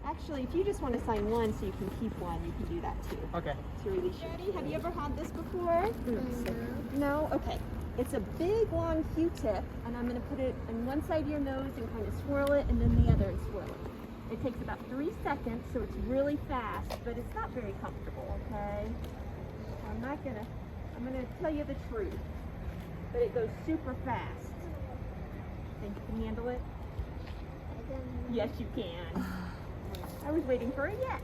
Actually, if you just want to sign one so you can keep one, you can do that too. Okay. To release your Daddy, have you ever had this before? No? Okay. It's a big long Q-tip, and I'm going to put it on one side of your nose and kind of swirl it, and then the other and swirl it. It takes about 3 seconds, so it's really fast, but it's not very comfortable, okay? I'm going to tell you the truth, but it goes super fast. Think you can handle it? Yes, you can. I was waiting for a yes.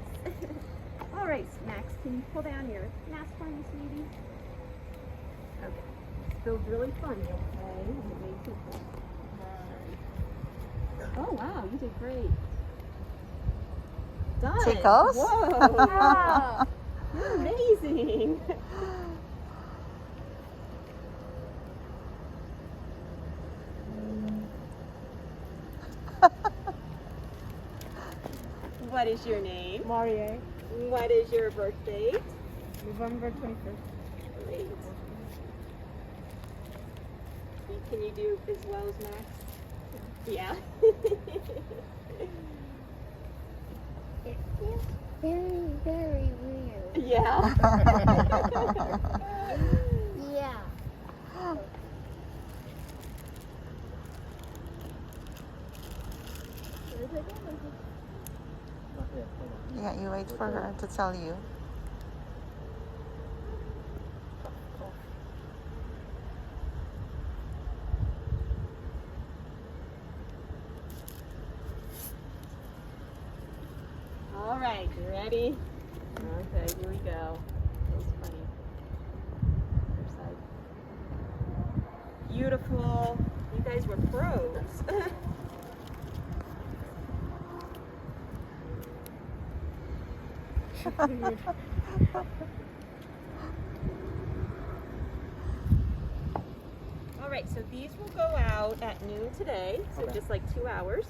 All right, Max, can you pull down your mask for me, sweetie? Okay. It feels really funny, okay? And it makes it good. Oh, wow, you did great. Done. Tickles? Whoa. Wow. You're amazing. What is your name? Marie, What is your birth date? November 25th. Great. Can you do as well as Max? Yeah. It feels very, very weird. Yeah. Yeah. Yeah, you wait for her to tell you. All right, you ready? Okay, here we go. That's funny. Other side. Beautiful. You guys were pros. All right, so these will go out at noon today, so Okay. just like 2 hours.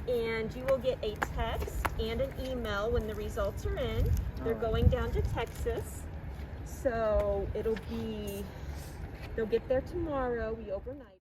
And you will get a text and an email when the results are in. They're Alright. going down to Texas. So they'll get there tomorrow. We overnight.